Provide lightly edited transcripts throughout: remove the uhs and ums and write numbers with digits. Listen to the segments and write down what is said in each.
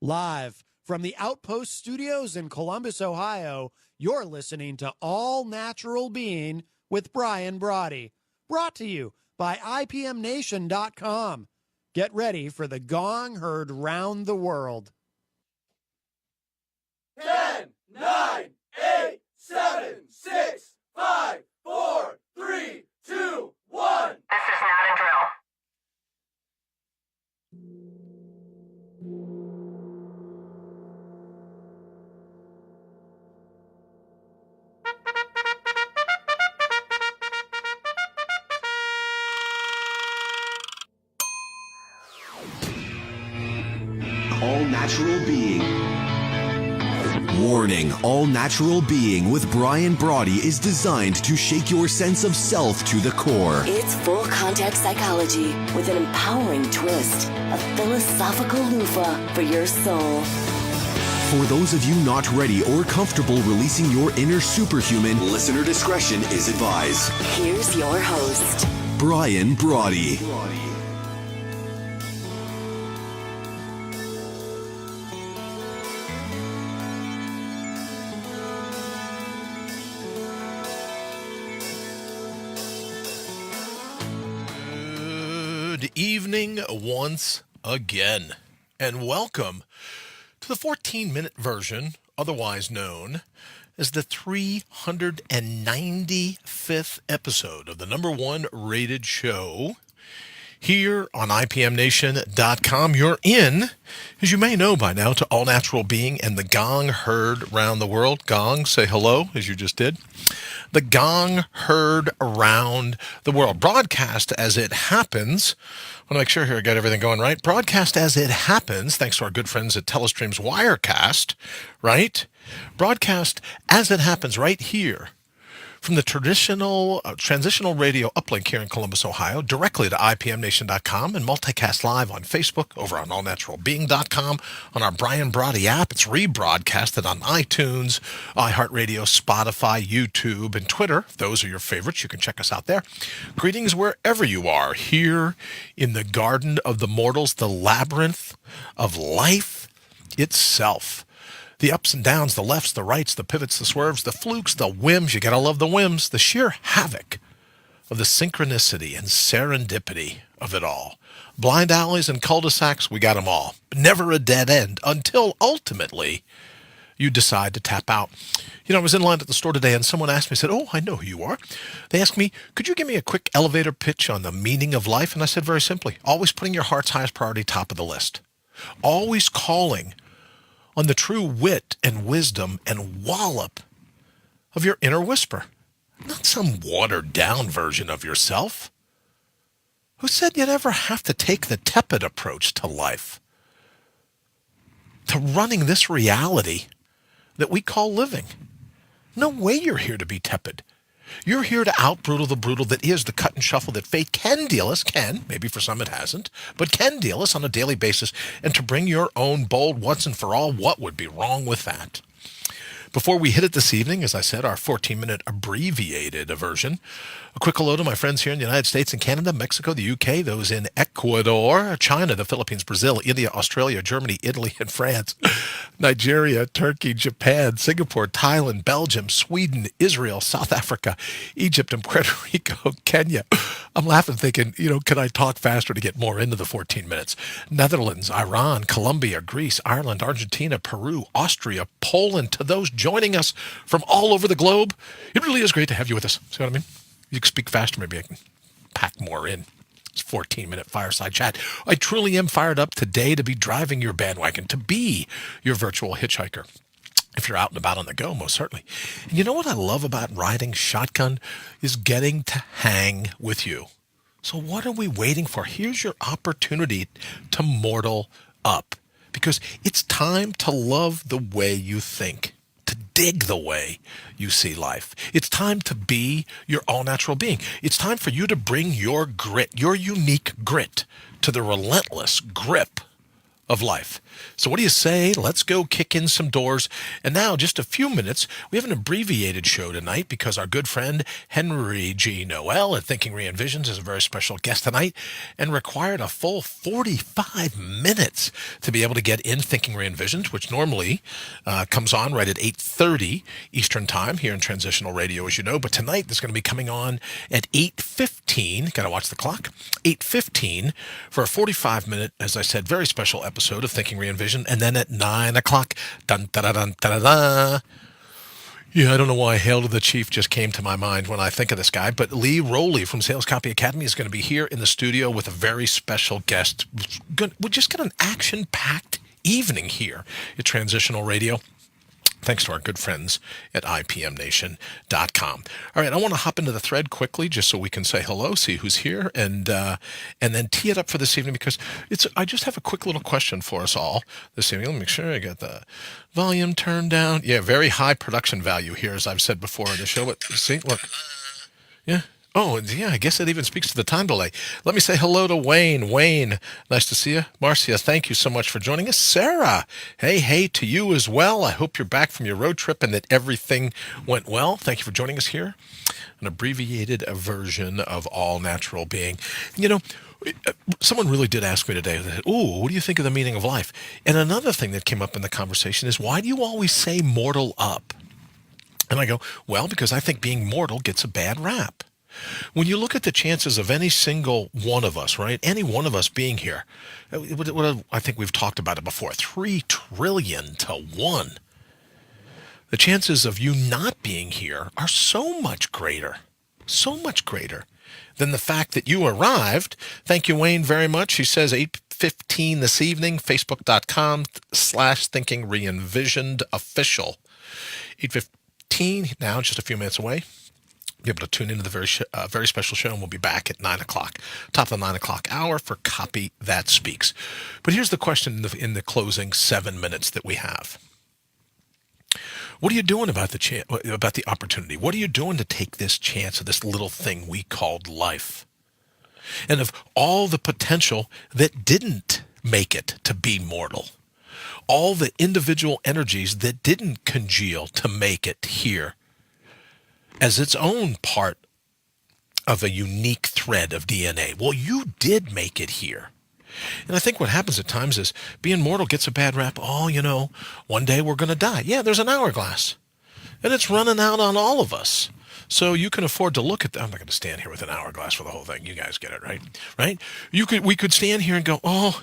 Live from the Outpost Studios in Columbus, Ohio, you're listening to All Natural Being with Brian Brawdy. Brought to you by IPMNation.com. Get ready for the gong heard round the world. 10, 9, 8, 7, 6, 5, 4, 3, 2, 1. This is not a drill. All Natural Being. Warning, All Natural Being with Brian Brawdy is designed to shake your sense of self to the core. It's full contact psychology with an empowering twist, a philosophical loofah for your soul. For those of you not ready or comfortable releasing your inner superhuman, listener discretion is advised. Here's your host, Brian Brawdy. Good evening once again, and welcome to the 14-minute version, otherwise known as the 395th episode of the number one rated show here on IPMNation.com. You're in, as you may know by now, to All Natural Being and the gong heard around the world. Gong, say hello, as you just did. The gong heard around the world. Broadcast as it happens. I want to make sure here I got everything going right. Broadcast as it happens, thanks to our good friends at Telestream's Wirecast, right? Broadcast as it happens right here from the traditional transitional radio uplink here in Columbus, Ohio, directly to IPMNation.com and multicast live on Facebook, over on AllNaturalBeing.com, on our Brian Brawdy app. It's rebroadcasted on iTunes, iHeartRadio, Spotify, YouTube, and Twitter. If those are your favorites, you can check us out there. Greetings wherever you are, here in the garden of the mortals, the labyrinth of life itself. The ups and downs, the lefts, the rights, the pivots, the swerves, the flukes, the whims. You gotta love the whims. The sheer havoc of the synchronicity and serendipity of it all. Blind alleys and cul-de-sacs, we got them all. Never a dead end until ultimately you decide to tap out. You know, I was in line at the store today and someone asked me, said, "Oh, I know who you are." They asked me, "Could you give me a quick elevator pitch on the meaning of life?" And I said very simply, always putting your heart's highest priority top of the list. Always calling on the true wit and wisdom and wallop of your inner whisper, not some watered-down version of yourself. Who said you'd ever have to take the tepid approach to life, to running this reality that we call living? No way you're here to be tepid. You're here to out-brutal the brutal that is the cut and shuffle that fate can deal us, maybe for some it hasn't, but can deal us on a daily basis, and to bring your own bold once and for all, what would be wrong with that? Before we hit it this evening, as I said, our 14-minute abbreviated version, a quick hello to my friends here in the United States and Canada, Mexico, the UK, those in Ecuador, China, the Philippines, Brazil, India, Australia, Germany, Italy, and France, Nigeria, Turkey, Japan, Singapore, Thailand, Belgium, Sweden, Israel, South Africa, Egypt, and Puerto Rico, Kenya. I'm laughing thinking, can I talk faster to get more into the 14 minutes? Netherlands, Iran, Colombia, Greece, Ireland, Argentina, Peru, Austria, Poland, to those joining us from all over the globe. It really is great to have you with us. See what I mean? You can speak faster, maybe I can pack more in. It's 14-minute fireside chat. I truly am fired up today to be driving your bandwagon, to be your virtual hitchhiker. If you're out and about on the go, most certainly. And you know what I love about riding shotgun is getting to hang with you. So what are we waiting for? Here's your opportunity to mortal up, because it's time to love the way you think, to dig the way you see life. It's time to be your all-natural being. It's time for you to bring your grit, your unique grit, to the relentless grip of life. So what do you say? Let's go kick in some doors. And now, just a few minutes, we have an abbreviated show tonight because our good friend Henry G. Noel at Thinking Re-Envisions is a very special guest tonight and required a full 45 minutes to be able to get in Thinking Re-Envisions, which normally comes on right at 8:30 Eastern Time here in Transitional Radio, as you know. But tonight, it's going to be coming on at 8:15. Got to watch the clock. 8:15 for a 45-minute, as I said, very special episode of Thinking Re-Envision. And then at 9 o'clock, dun da da dun da da da. Yeah, I don't know why Hail to the Chief just came to my mind when I think of this guy, but Lee Rowley from Sales Copy Academy is going to be here in the studio with a very special guest. We'll just get an action-packed evening here at Transitional Radio. Thanks to our good friends at IPMNation.com. All right, I want to hop into the thread quickly just so we can say hello, see who's here, and then tee it up for this evening because I just have a quick little question for us all this evening. Let me make sure I got the volume turned down. Yeah, very high production value here, as I've said before in the show. But see, look. Yeah. Oh, yeah, I guess it even speaks to the time delay. Let me say hello to Wayne. Wayne, nice to see you. Marcia, thank you so much for joining us. Sarah, hey to you as well. I hope you're back from your road trip and that everything went well. Thank you for joining us here. An abbreviated version of All Natural Being. You know, someone really did ask me today, what do you think of the meaning of life? And another thing that came up in the conversation is, why do you always say mortal up? And I go, well, because I think being mortal gets a bad rap. When you look at the chances of any single one of us, right, any one of us being here, I think we've talked about it before, 3 trillion to 1. The chances of you not being here are so much greater than the fact that you arrived. Thank you, Wayne, very much. He says 8:15 this evening, facebook.com/Thinking Re-Envisioned official. 8:15 now, just a few minutes away. Be able to tune into the very special show, and we'll be back at 9 o'clock, top of the 9 o'clock hour for Copy That Speaks. But here's the question in the closing 7 minutes that we have. What are you doing about the opportunity? What are you doing to take this chance of this little thing we called life? And of all the potential that didn't make it to be mortal, all the individual energies that didn't congeal to make it here, as its own part of a unique thread of DNA. Well, you did make it here. And I think what happens at times is being mortal gets a bad rap. Oh, one day we're going to die. Yeah, there's an hourglass. And it's running out on all of us. So you can afford to look at that. I'm not going to stand here with an hourglass for the whole thing. You guys get it, right? Right? We could stand here and go, oh,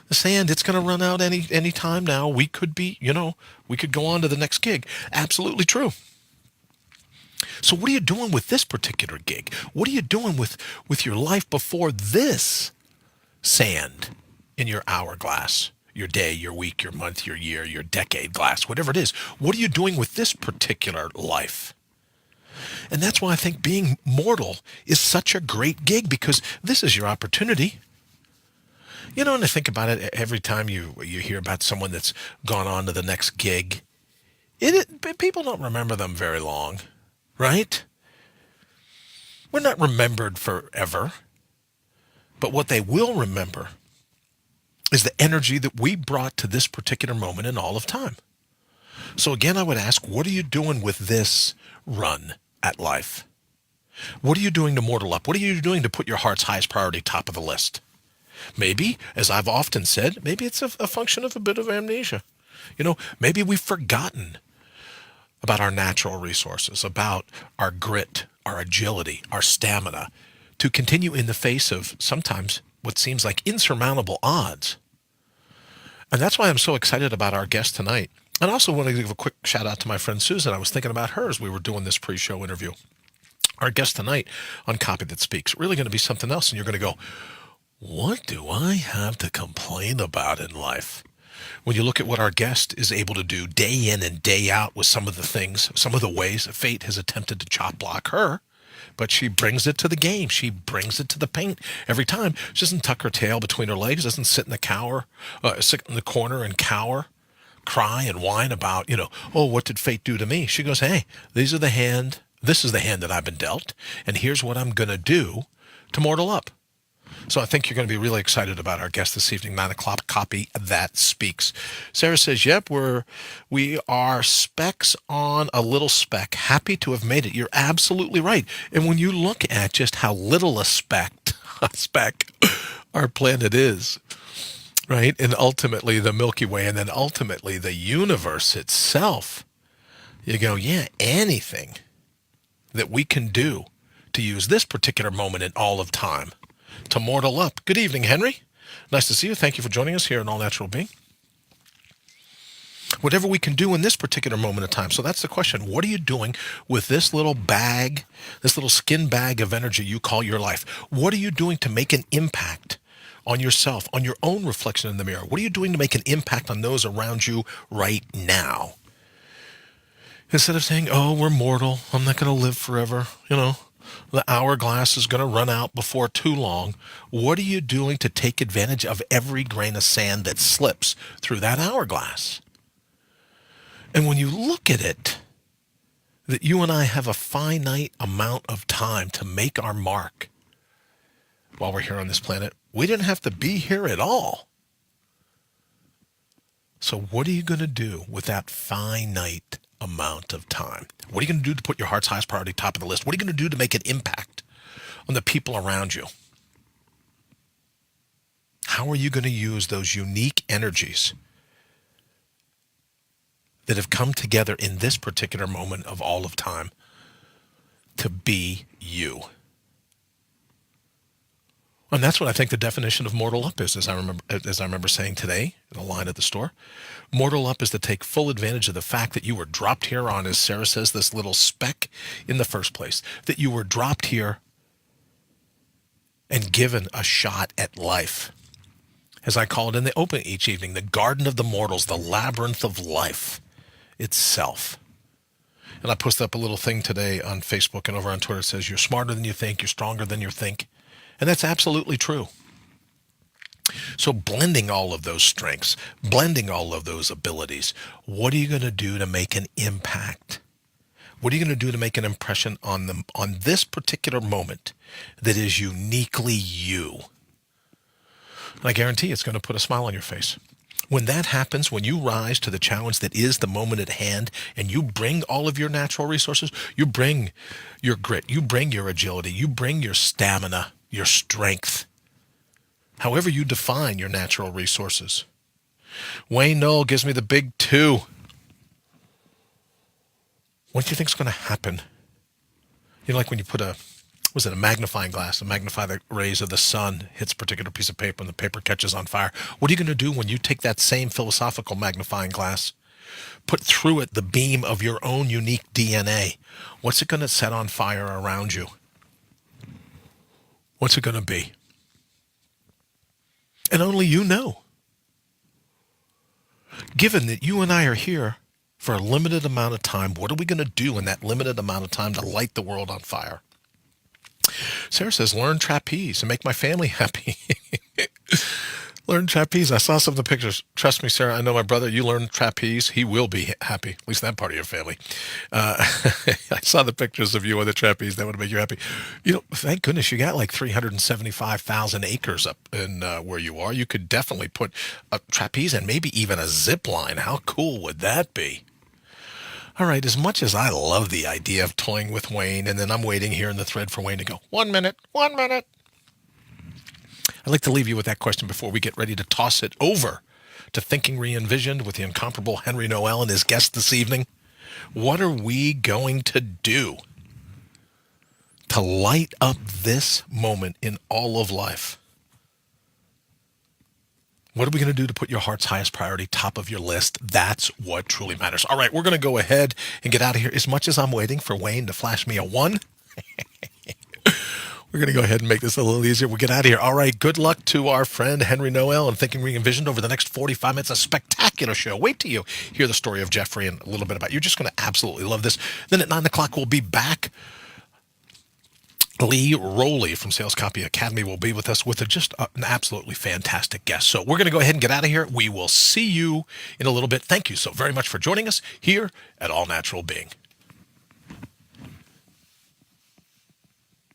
the sand, it's going to run out any time now. We could be, we could go on to the next gig. Absolutely true. So what are you doing with this particular gig? What are you doing with your life before this sand in your hourglass, your day, your week, your month, your year, your decade glass, whatever it is? What are you doing with this particular life? And that's why I think being mortal is such a great gig, because this is your opportunity. And I think about it every time you hear about someone that's gone on to the next gig. People don't remember them very long. Right? We're not remembered forever. But what they will remember is the energy that we brought to this particular moment in all of time. So again, I would ask, what are you doing with this run at life? What are you doing to mortal up? What are you doing to put your heart's highest priority top of the list? Maybe, as I've often said, maybe it's a function of a bit of amnesia. Maybe we've forgotten about our natural resources, about our grit, our agility, our stamina, to continue in the face of sometimes what seems like insurmountable odds. And that's why I'm so excited about our guest tonight. And I also want to give a quick shout out to my friend Susan. I was thinking about her as we were doing this pre-show interview. Our guest tonight on Copy That Speaks, really going to be something else. And you're going to go, what do I have to complain about in life? When you look at what our guest is able to do day in and day out with some of the things, some of the ways that fate has attempted to chop block her, but she brings it to the game. She brings it to the paint every time. She doesn't tuck her tail between her legs, doesn't sit in the corner and cower, cry and whine about, what did fate do to me? She goes, hey, this is the hand that I've been dealt, and here's what I'm going to do to mortal up. So I think you're going to be really excited about our guest this evening, 9 o'clock copy that speaks. Sarah says, yep, we are specks on a little speck. Happy to have made it. You're absolutely right. And when you look at just how little a speck our planet is, right? And ultimately the Milky Way, and then ultimately the universe itself, you go, yeah, anything that we can do to use this particular moment in all of time to mortal up. Good evening, Henry. Nice to see you. Thank you for joining us here in All Natural Being. Whatever we can do in this particular moment of time. So that's the question. What are you doing with this little bag, this little skin bag of energy you call your life? What are you doing to make an impact on yourself, on your own reflection in the mirror? What are you doing to make an impact on those around you right now? Instead of saying, oh, we're mortal, I'm not going to live forever, the hourglass is going to run out before too long. What are you doing to take advantage of every grain of sand that slips through that hourglass? And when you look at it, that you and I have a finite amount of time to make our mark while we're here on this planet, we didn't have to be here at all. So what are you going to do with that finite amount of time? What are you going to do to put your heart's highest priority top of the list? What are you going to do to make an impact on the people around you? How are you going to use those unique energies that have come together in this particular moment of all of time to be you? And that's what I think the definition of mortal up is, as I remember saying today in a line at the store. Mortal up is to take full advantage of the fact that you were dropped here on, as Sarah says, this little speck in the first place, that you were dropped here and given a shot at life. As I call it in the open each evening, the garden of the mortals, the labyrinth of life itself. And I posted up a little thing today on Facebook and over on Twitter. It says, you're smarter than you think, you're stronger than you think. And that's absolutely true. So blending all of those strengths, blending all of those abilities, what are you going to do to make an impact? What are you going to do to make an impression on them on this particular moment that is uniquely you? And I guarantee it's going to put a smile on your face. When that happens, when you rise to the challenge that is the moment at hand, and you bring all of your natural resources, you bring your grit, you bring your agility, you bring your stamina, your strength, however you define your natural resources. Wayne Knoll gives me the big 2. What do you think is going to happen? Like when you put a magnifying glass, and magnify the rays of the sun, hits a particular piece of paper and the paper catches on fire. What are you going to do when you take that same philosophical magnifying glass, put through it the beam of your own unique DNA? What's it going to set on fire around you? What's it going to be? And only you know. Given that you and I are here for a limited amount of time, what are we going to do in that limited amount of time to light the world on fire? Sarah says, learn trapeze and make my family happy. Learn trapeze. I saw some of the pictures. Trust me, Sarah, I know my brother, you learn trapeze. He will be happy, at least that part of your family. I saw the pictures of you on the trapeze. That would make you happy. Thank goodness you got like 375,000 acres up in where you are. You could definitely put a trapeze and maybe even a zip line. How cool would that be? All right, as much as I love the idea of toying with Wayne, and then I'm waiting here in the thread for Wayne to go, 1 minute, 1 minute. I'd like to leave you with that question before we get ready to toss it over to Thinking Re-Envisioned with the incomparable Henry Noel and his guest this evening. What are we going to do to light up this moment in all of life? What are we going to do to put your heart's highest priority top of your list? That's what truly matters. All right, we're going to go ahead and get out of here. As much as I'm waiting for Wayne to flash me a 1, we're going to go ahead and make this a little easier. We'll get out of here. All right, good luck to our friend Henry Noel and Thinking Re-Envisioned over the next 45 minutes. A spectacular show. Wait till you hear the story of Jeffrey and a little bit about you. You're just going to absolutely love this. Then at 9 o'clock, we'll be back. Lee Rowley from Sales Copy Academy will be with us with an absolutely fantastic guest. So we're going to go ahead and get out of here. We will see you in a little bit. Thank you so very much for joining us here at All Natural Being.